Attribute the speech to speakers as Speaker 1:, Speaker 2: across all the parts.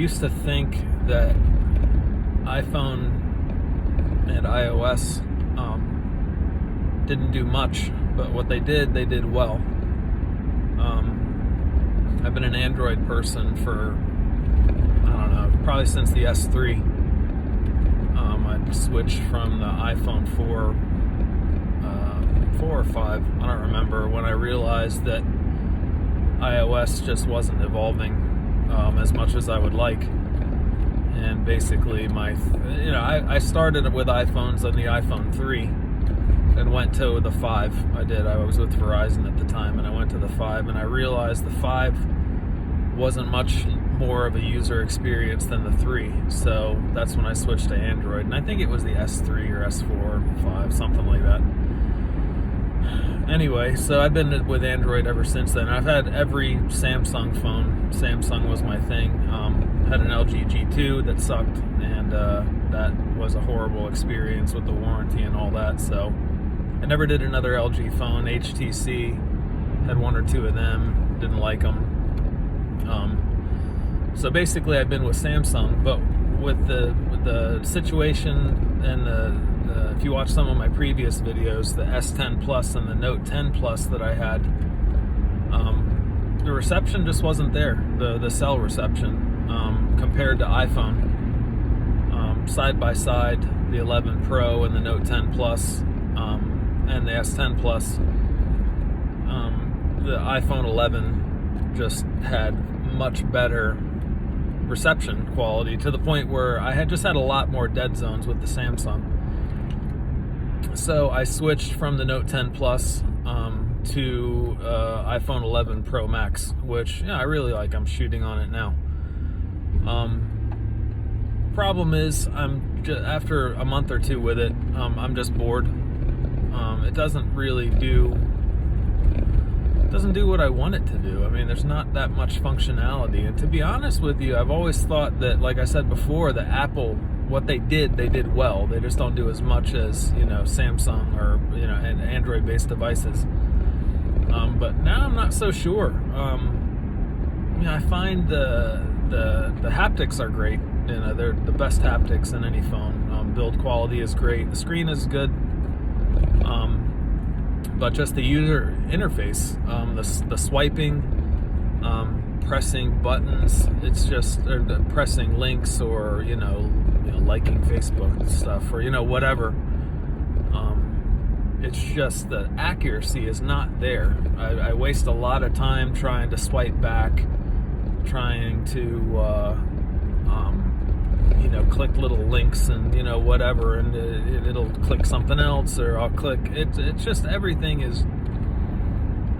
Speaker 1: used to think that iPhone and iOS didn't do much, but what they did well. I've been an Android person for, I don't know, probably since the S3. I switched from the iPhone 4 or 5, I don't remember, when I realized that iOS just wasn't evolving as much as I would like. And basically I started with iPhones on the iPhone 3 and went to the 5. I was with Verizon at the time, and I went to the 5, and I realized the 5 wasn't much more of a user experience than the 3. So that's when I switched to Android, and I think it was the S3 or S4 or 5, something like that. Anyway, so I've been with Android ever since then. I've had every Samsung phone. Samsung was my thing. Had an LG G2 that sucked, and that was a horrible experience with the warranty and all that. So I never did another LG phone. HTC, had one or two of them, didn't like them. So basically I've been with Samsung, but with the situation and if you watch some of my previous videos, the S10 Plus and the Note 10 Plus that I had, the reception just wasn't there, the cell reception, compared to iPhone. Side by side, the 11 Pro and the Note 10 Plus, and the S10 Plus, the iPhone 11 just had much better reception quality, to the point where I had a lot more dead zones with the Samsung. So I switched from the Note 10 Plus to iPhone 11 Pro Max, which I really like. I'm shooting on it now. Problem is, after a month or two with it, I'm just bored. It doesn't really do what I want it to do. I mean, there's not that much functionality. And to be honest with you, I've always thought that, like I said before, that Apple, what they did well. They just don't do as much as, Samsung or, and Android-based devices. But now I'm not so sure. I find the haptics are great. They're the best haptics in any phone. Build quality is great. The screen is good. But just the user interface, the swiping, pressing buttons, it's just pressing links, or liking Facebook stuff, or whatever. It's just the accuracy is not there. I waste a lot of time trying to swipe back, trying to click little links and whatever, and it'll click something else, or I'll click it's just, everything is,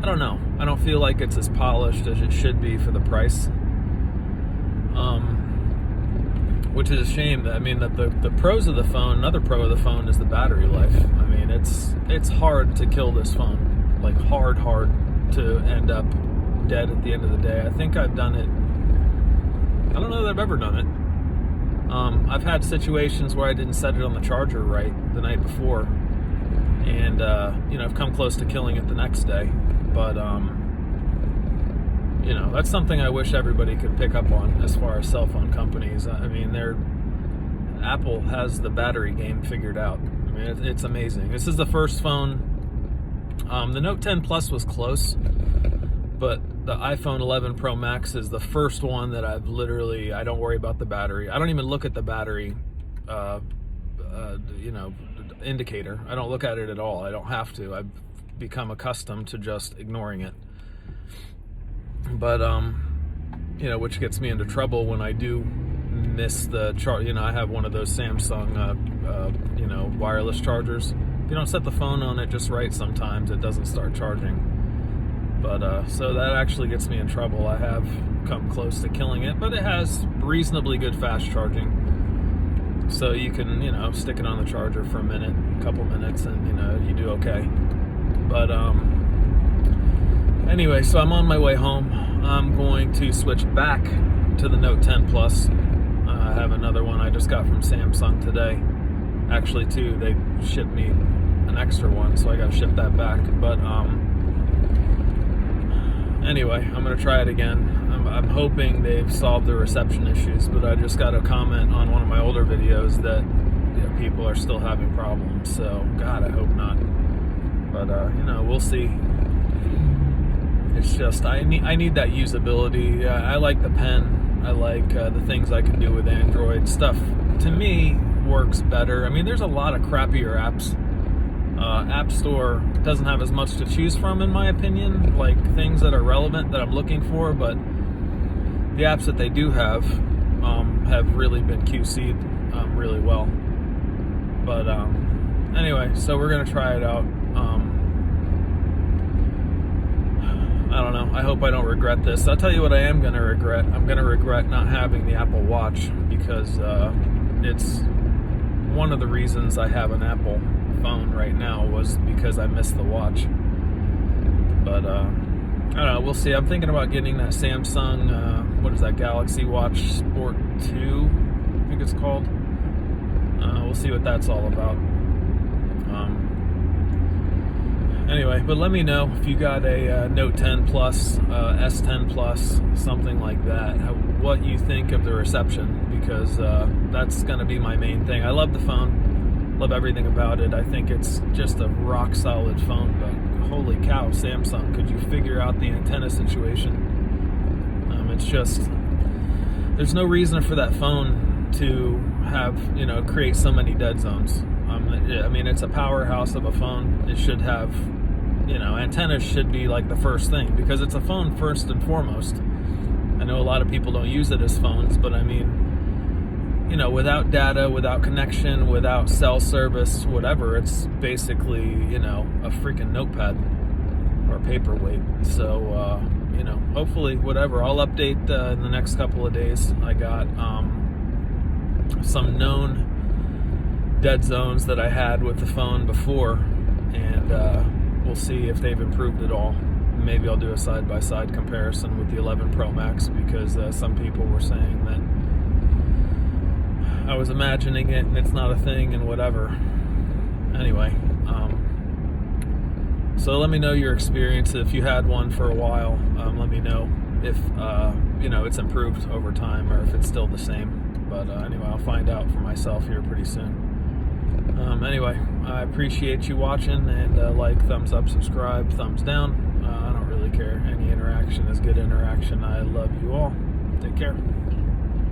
Speaker 1: I don't know, I don't feel like it's as polished as it should be for the price, which is a shame. That the pros of the phone, another pro of the phone is the battery life. I mean, it's hard to kill this phone, like hard to end up dead at the end of the day. I think I've done it, I don't know that I've ever done it. I've had situations where I didn't set it on the charger right the night before, and I've come close to killing it the next day. But that's something I wish everybody could pick up on as far as cell phone companies. I mean, Apple has the battery game figured out. I mean, it's amazing. This is the first phone. The Note 10 Plus was close, but the iPhone 11 Pro Max is the first one that I don't worry about the battery. I don't even look at the battery, indicator. I don't look at it at all. I don't have to. I've become accustomed to just ignoring it. But, which gets me into trouble when I do miss the charge. I have one of those Samsung, wireless chargers. If you don't set the phone on it just right, sometimes it doesn't start charging. But so that actually gets me in trouble. I have come close to killing it, but it has reasonably good fast charging. So you can, stick it on the charger for a couple minutes, and you do okay. But anyway, so I'm on my way home. I'm going to switch back to the Note 10 Plus. I have another one I just got from Samsung today. Actually, two. They shipped me an extra one, so I got to ship that back. But anyway, I'm going to try it again. I'm hoping they've solved the reception issues, but I just got a comment on one of my older videos that people are still having problems. So, God, I hope not. But we'll see. It's just I need that usability. I like the pen. I like the things I can do with Android. Stuff to me works better. I mean, there's a lot of crappier apps. App Store doesn't have as much to choose from, in my opinion, like things that are relevant that I'm looking for, but the apps that they do have really been QC'd really well. But anyway, so we're going to try it out. I don't know. I hope I don't regret this. I'll tell you what I am going to regret. I'm going to regret not having the Apple Watch, because it's one of the reasons I have an Apple phone right now was because I missed the watch. But I don't know, we'll see. I'm thinking about getting that Samsung what is that, Galaxy Watch Sport 2, I think it's called. We'll see what that's all about. Anyway, but let me know if you got a Note 10 Plus, S10 Plus, something like that, what you think of the reception, because that's going to be my main thing. I love the phone, love everything about it. I think it's just a rock solid phone, but holy cow, Samsung, could you figure out the antenna situation? It's just, there's no reason for that phone to have, create so many dead zones. I mean, it's a powerhouse of a phone. It should have, antennas should be like the first thing, because it's a phone first and foremost. I know a lot of people don't use it as phones, but I mean, without data, without connection, without cell service, whatever, it's basically, a freaking notepad or a paperweight. So, hopefully, whatever, I'll update in the next couple of days. I got some known dead zones that I had with the phone before, and we'll see if they've improved at all. Maybe I'll do a side-by-side comparison with the 11 Pro Max, because some people were saying that I was imagining it and it's not a thing and whatever. Anyway, so let me know your experience. If you had one for a while, let me know if it's improved over time or if it's still the same. But anyway, I'll find out for myself here pretty soon. Anyway, I appreciate you watching, and like, thumbs up, subscribe, thumbs down. I don't really care. Any interaction is good interaction. I love you all. Take care.